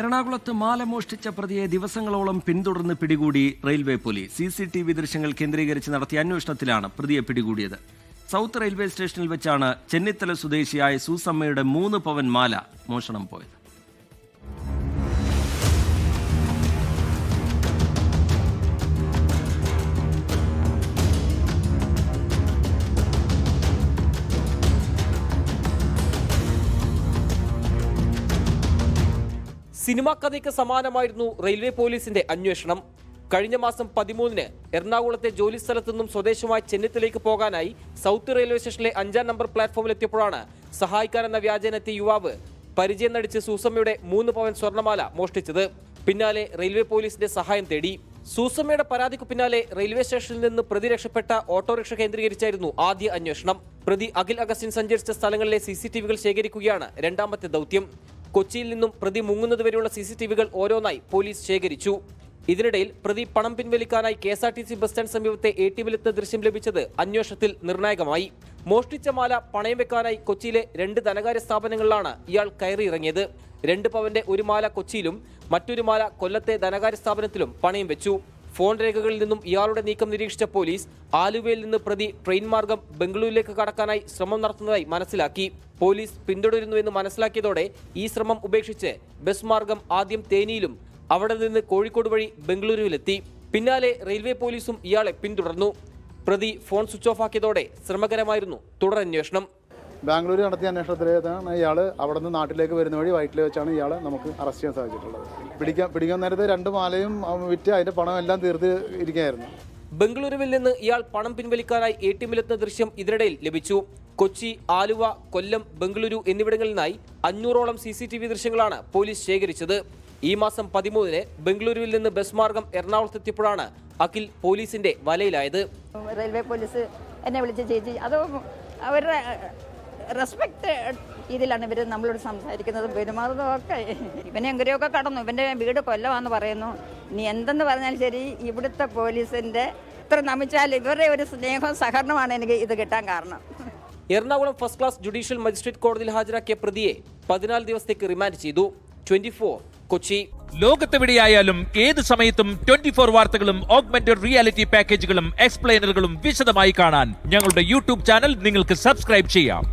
എറണാകുളത്ത് മാല മോഷ്ടിച്ച പ്രതിയെ ദിവസങ്ങളോളം പിന്തുടർന്ന് പിടികൂടി റെയിൽവേ പോലീസ്. CCTV ദൃശ്യങ്ങൾ കേന്ദ്രീകരിച്ച് നടത്തിയ അന്വേഷണത്തിലാണ് പ്രതിയെ പിടികൂടിയത്. സൗത്ത് റെയിൽവേ സ്റ്റേഷനിൽ വെച്ചാണ് ചെന്നിത്തല സ്വദേശിയായ സൂസമ്മയുടെ 3 പവൻ മാല മോഷണം പോയത്. സിനിമാ കഥയ്ക്ക് സമാനമായിരുന്നു റെയിൽവേ പോലീസിന്റെ അന്വേഷണം. കഴിഞ്ഞ മാസം 13-ന് എറണാകുളത്തെ ജോലി സ്ഥലത്തു നിന്നും സ്വദേശമായ ചെന്നിത്തലയ്ക്ക് പോകാനായി സൗത്ത് റെയിൽവേ സ്റ്റേഷനിലെ 5-ാം നമ്പർ പ്ലാറ്റ്ഫോമിലെത്തിയപ്പോഴാണ് സഹായിക്കാനെന്ന വ്യാജേനെത്തിയ യുവാവ് പരിചയം നടിച്ച് സൂസമ്മയുടെ 3 പവൻ സ്വർണ്ണമാല മോഷ്ടിച്ചത്. പിന്നാലെ റെയിൽവേ പോലീസിന്റെ സഹായം തേടി. സൂസമ്മയുടെ പരാതിക്ക് പിന്നാലെ റെയിൽവേ സ്റ്റേഷനിൽ നിന്ന് പ്രതി രക്ഷപ്പെട്ട ഓട്ടോറിക്ഷ കേന്ദ്രീകരിച്ചായിരുന്നു ആദ്യ അന്വേഷണം. പ്രതി അഖിൽ അഗസ്റ്റിൻ സഞ്ചരിച്ച സ്ഥലങ്ങളിലെ CCTVകൾ ശേഖരിക്കുകയാണ് രണ്ടാമത്തെ ദൗത്യം. കൊച്ചിയിൽ നിന്നും പ്രതി മുങ്ങുന്നതുവരെയുള്ള CCTVകൾ ഓരോന്നായി പോലീസ് ശേഖരിച്ചു. ഇതിനിടയിൽ പ്രതി പണം പിൻവലിക്കാനായി KSRTC ബസ് സ്റ്റാൻഡ് സമീപത്തെ ATMലെത്തുന്ന ദൃശ്യം ലഭിച്ചത് അന്വേഷണത്തിൽ നിർണായകമായി. മോഷ്ടിച്ച മാല പണയം വെക്കാനായി കൊച്ചിയിലെ 2 ധനകാര്യ സ്ഥാപനങ്ങളിലാണ് ഇയാൾ കയറിയിറങ്ങിയത്. 2 പവന്റെ ഒരു മാല കൊച്ചിയിലും മറ്റൊരു മാല കൊല്ലത്തെ ധനകാര്യ സ്ഥാപനത്തിലും പണയം വെച്ചു. ഫോൺ രേഖകളിൽ നിന്നും ഇയാളുടെ നീക്കം നിരീക്ഷിച്ച പോലീസ് ആലുവയിൽ നിന്ന് പ്രതി ട്രെയിൻ മാർഗം ബംഗളൂരിലേക്ക് കടക്കാനായി ശ്രമം നടത്തുന്നതായി മനസ്സിലാക്കി. പോലീസ് പിന്തുടരുന്നുവെന്ന് മനസ്സിലാക്കിയതോടെ ഈ ശ്രമം ഉപേക്ഷിച്ച് ബസ് മാർഗം ആദ്യം തേനിയിലും അവിടെ നിന്ന് കോഴിക്കോട് വഴി ബംഗളൂരുവിലെത്തി. പിന്നാലെ റെയിൽവേ പോലീസും ഇയാളെ പിന്തുടർന്നു. പ്രതി ഫോൺ സ്വിച്ച് ഓഫ് ആക്കിയതോടെ ശ്രമകരമായിരുന്നു തുടരന്വേഷണം. ബാംഗ്ലൂർ നടത്തിയ അന്വേഷണത്തിലാണ് ഇയാൾ അവിടെ നിന്ന് നാട്ടിലേക്ക് വരുന്ന വഴി വയറ്റിൽ വെച്ചാണ് ഇയാളെ നമുക്ക് അറസ്റ്റ് ചെയ്യാൻ സാധിച്ചിട്ടുള്ളത്. പിടിക്കാൻ നേരത്തെ 2 മാലയും വിറ്റ് അതിന്റെ പണം എല്ലാം തീർത്ത് ഇരിക്കുകയായിരുന്നു. ബംഗളൂരുവിൽ നിന്ന് ഇയാൾ പണം പിൻവലിക്കാനായി ATMലെത്തുന്ന ദൃശ്യം ഇതിനിടയിൽ ലഭിച്ചു. കൊച്ചി, ആലുവ, കൊല്ലം, ബംഗളൂരു എന്നിവിടങ്ങളിൽ നിന്നായി 500ഓളം CCTV ദൃശ്യങ്ങളാണ് പോലീസ് ശേഖരിച്ചത്. ഈ മാസം 13-ന് ബംഗളൂരുവിൽ നിന്ന് ബസ് മാർഗം എറണാകുളത്തെത്തിയപ്പോഴാണ് അഖിൽ പോലീസിന്റെ വലയിലായത്. റെയിൽവേ പോലീസ് എന്നെ വിളിച്ച് ചേച്ചി, അത് അവരുടെ റെസ്പെക്ട് ഇതിലാണ് ഇവർ നമ്മളോട് സംസാരിക്കുന്നതും പെരുമാറുന്നതും ഒക്കെ. ഇവനെ എങ്ങനെയൊക്കെ കടന്നു. ഇവൻ്റെ വീട് കൊല്ലമാണെന്ന് പറയുന്നു. ഇനി എന്തെന്ന് പറഞ്ഞാൽ ശരി, ഇവിടുത്തെ പോലീസിൻ്റെ ഇത്ര നമിച്ചാൽ ഇവരുടെ ഒരു സ്നേഹവും സഹകരണമാണ് എനിക്ക് ഇത് കിട്ടാൻ കാരണം. Ernakulam first class judicial magistrate കോടതിയിൽ ഹാജരാക്കിയ പ്രതിയെ 14 ദിവസത്തേക്ക് റിമാൻഡ് ചെയ്തു. 24 കൊച്ചി. ലോകത്തെവിടെയായാലും ഏത് സമയത്തും 24 വാർത്തകളും ഓഗ്മെന്റഡ് റിയാലിറ്റി പാക്കേജുകളും എക്സ്പ്ലെയിനറുകളും വിശദമായി കാണാൻ ഞങ്ങളുടെ YouTube ചാനൽ നിങ്ങൾക്ക് സബ്സ്ക്രൈബ് ചെയ്യാം.